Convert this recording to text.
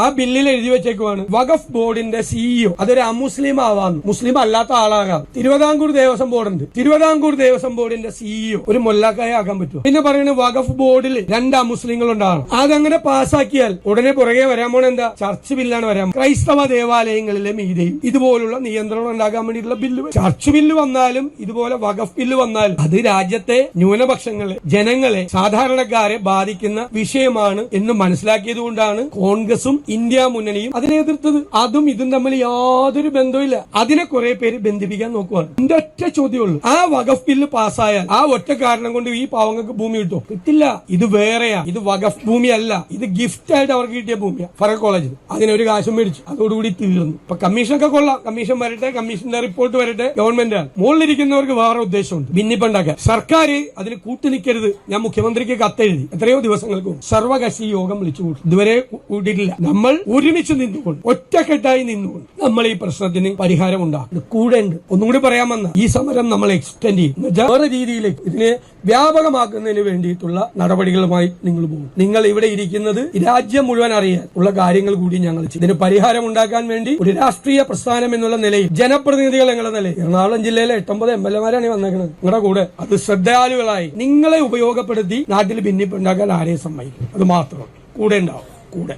ആ ബില്ലിൽ എഴുതി വെച്ചേക്കുവാണ് വഖഫ് ബോർഡിന്റെ സിഇഒ അതൊരു അമുസ്ലിം ആവാന്ന്, മുസ്ലിം അല്ലാത്ത ആളാകാം. തിരുവിതാംകൂർ ദേവസ്വം ബോർഡുണ്ട്, തിരുവിതാംകൂർ ദേവസ്വം ബോർഡിന്റെ സിഇഒ ഒരു മൊല്ലാക്കായ ആകാൻ പറ്റുമോ? പിന്നെ പറയുന്നത് വഖഫ് ബോർഡിൽ 2 അമുസ്ലിങ്ങൾ ഉണ്ടാകണം. അതങ്ങനെ പാസ്സാക്കിയാൽ ഉടനെ പുറകെ വരാൻ പോണ എന്താ? ചർച്ച് ബില്ലാണ് വരാൻ. ക്രൈസ്തവ ദേവാലയങ്ങളിലെ മീതെയും ഇതുപോലുള്ള നിയന്ത്രണം ഉണ്ടാകാൻ വേണ്ടിയിട്ടുള്ള ബില്ല്. ചർച്ച് ബില്ല് വന്നാലും ഇതുപോലെ വഖഫ് ബില്ല് വന്നാലും അത് രാജ്യത്തെ ന്യൂനപക്ഷങ്ങളെ, ജനങ്ങളെ, സാധാരണക്കാരെ ബാധിക്കുന്ന വിഷയമാണ് എന്ന് മനസ്സിലാക്കിയത് കൊണ്ടാണ് കോൺഗ്രസും ഇന്ത്യ മുന്നണിയും അതിനെ എതിർത്തത്. അതും ഇതും തമ്മിൽ യാതൊരു ബന്ധവുമില്ല. അതിനെ കുറെ പേര് ബന്ധിപ്പിക്കാൻ നോക്കുവാണ്. എന്റെ ഒറ്റ ചോദ്യമുള്ളൂ, ആ വഖഫ് ബില്ല് പാസ്സായാൽ ആ ഒറ്റ കാരണം കൊണ്ട് ഈ പാവങ്ങൾക്ക് ഭൂമി കിട്ടുമോ? കിട്ടില്ല. ഇത് വേറെയാ, ഇത് വഖഫ് ഭൂമിയല്ല, ഇത് ഗിഫ്റ്റ് ആയിട്ട് അവർക്ക് കിട്ടിയ ഭൂമിയാണ്. ഫറൂഖ് കോളേജിൽ അതിനൊരു കാശും മേടിച്ചു, അതോടുകൂടി തീർന്നു. ഇപ്പൊ കമ്മീഷനൊക്കെ കൊള്ളാം, കമ്മീഷൻ വരട്ടെ, കമ്മീഷന്റെ റിപ്പോർട്ട് വരട്ടെ, ഗവൺമെന്റാണ്. മുകളിലിരിക്കുന്നവർക്ക് വേറെ ഉദ്ദേശമുണ്ട്, ഭിന്നിപ്പുണ്ടാക്കാൻ. സർക്കാർ അതിന് കൂട്ടുനിൽക്കരുത്. ഞാൻ മുഖ്യമന്ത്രിക്ക് കത്തെഴുതി എത്രയോ ദിവസങ്ങൾക്ക് മുമ്പ്. സർവകക്ഷി യോഗം വിളിച്ചു കൂട്ടി, ഇതുവരെ കൂട്ടിയിട്ടില്ല. നമ്മൾ ഒരുമിച്ച് നിന്നുകൊണ്ട്, ഒറ്റക്കെട്ടായി നിന്നുകൊണ്ട് നമ്മൾ ഈ പ്രശ്നത്തിന് പരിഹാരം ഉണ്ടാക്കും. കൂടെ ഉണ്ട്. ഒന്നും കൂടി പറയാൻ വന്ന ഈ സമരം നമ്മൾ എക്സ്റ്റെൻഡ് ചെയ്യും, വേറെ രീതിയിലേക്ക് ഇതിനെ വ്യാപകമാക്കുന്നതിന് വേണ്ടിയിട്ടുള്ള നടപടികളുമായി നിങ്ങൾ പോകും. നിങ്ങൾ ഇവിടെ ഇരിക്കുന്നത് രാജ്യം മുഴുവൻ അറിയാൻ ഉള്ള കാര്യങ്ങൾ കൂടി ഞങ്ങൾ ചെയ്യും. ഇതിന് പരിഹാരം ഉണ്ടാക്കാൻ വേണ്ടി ഒരു രാഷ്ട്രീയ പ്രസ്ഥാനം എന്നുള്ള നിലയിൽ, ജനപ്രതിനിധികൾ എന്നുള്ള നിലയിൽ എറണാകുളം ജില്ലയിലെ 8-9 MLA-മാരാണ് വന്നേക്കുന്നത് നിങ്ങളുടെ കൂടെ. അത് ശ്രദ്ധാലുകളായി നിങ്ങളെ ഉപയോഗപ്പെടുത്തി നാട്ടിൽ ഭിന്നിപ്പുണ്ടാക്കാൻ ആരെയും സമ്മതിക്കും. അത് മാത്രം കൂടെ ഉണ്ടാവും, കൂടെ.